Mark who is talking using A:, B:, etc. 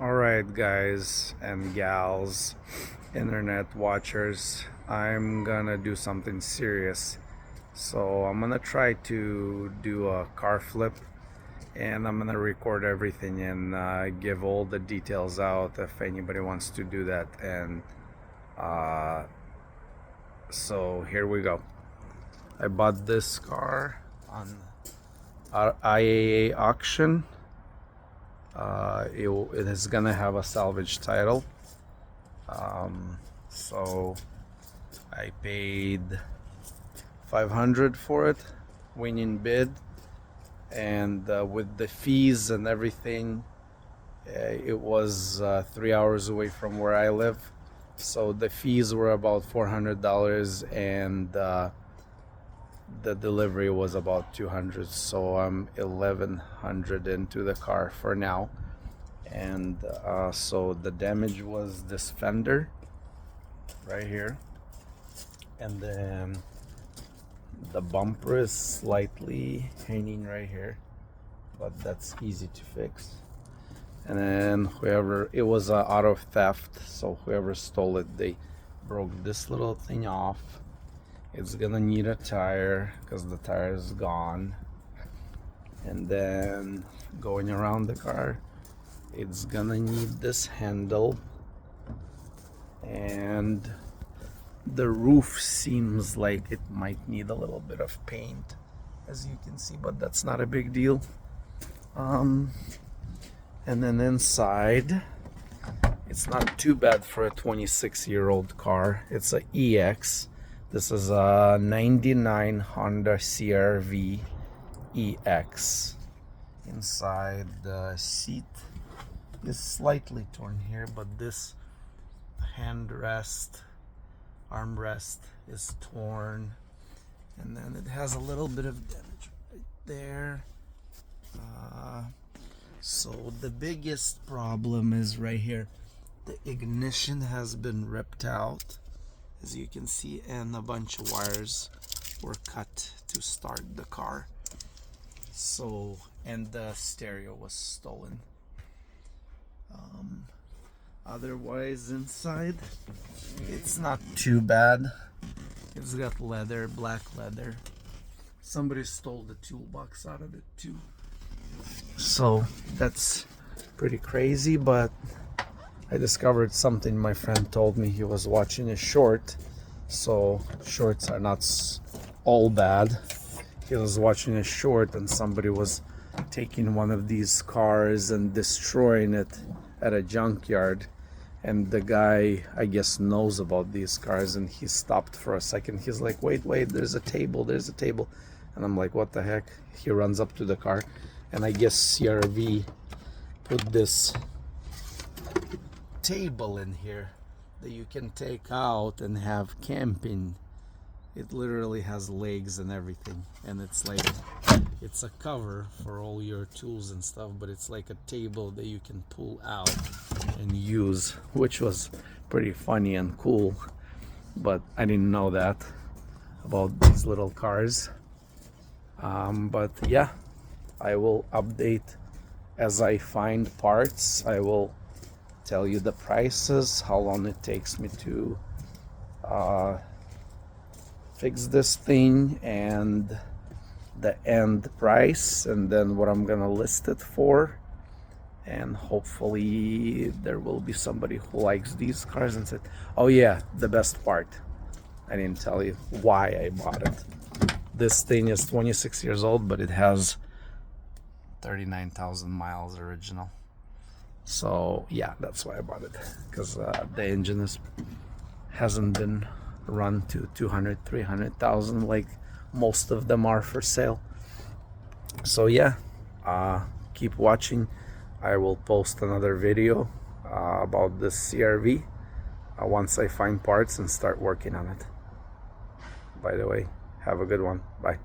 A: Alright, guys and gals, internet watchers, I'm gonna do something serious. So I'm gonna try to do a car flip, and I'm gonna record everything and give all the details out if anybody wants to do that. And uh, so here we go. I bought this car on IAA auction. It is gonna have a salvage title. So I paid 500 for it, winning bid, and with the fees and everything, it was 3 hours away from where I live. So the fees were about $400, and the delivery was about 200. So I'm 1100 into the car for now. And so the damage was this fender right here, and then the bumper is slightly hanging right here, but that's easy to fix. And then whoever, it was auto theft, so whoever stole it, they broke this little thing off. It's gonna need a tire because the tire is gone. And then going around the car, it's gonna need this handle, and the roof seems like it might need a little bit of paint, as you can see, but that's not a big deal. And then inside, it's not too bad for a 26-year-old car. It's a EX. This is a 99 Honda CR-V EX. Inside, the seat is slightly torn here, but this armrest is torn, and then it has a little bit of damage right there. So the biggest problem is right here. The ignition has been ripped out, as you can see, and a bunch of wires were cut to start the car. So, and the stereo was stolen. Otherwise, inside, it's not too bad. It's got leather, black leather. Somebody stole the toolbox out of it too. So that's pretty crazy, but I discovered something. My friend told me he was watching a short, so shorts are not all bad. He was watching a short, and somebody was taking one of these cars and destroying it at a junkyard. And the guy, I guess, knows about these cars, and he stopped for a second. He's like, wait, there's a table. And I'm like, what the heck? He runs up to the car, and I guess CRV put this table in here that you can take out and have camping. It literally has legs and everything, and it's like, it's a cover for all your tools and stuff, but it's like a table that you can pull out and use, which was pretty funny and cool. But I didn't know that about these little cars. But yeah, I will update as I find parts. I will tell you the prices, how long it takes me to fix this thing, and the end price, and then what I'm gonna list it for. And hopefully there will be somebody who likes these cars and said, oh yeah, the best part, I didn't tell you why I bought it. This thing is 26 years old, but it has 39,000 miles original. So yeah, that's why I bought it, because the engine hasn't been run to 200, 300,000 like most of them are for sale. So yeah, keep watching. I will post another video about this CRV once I find parts and start working on it. By the way, have a good one. Bye.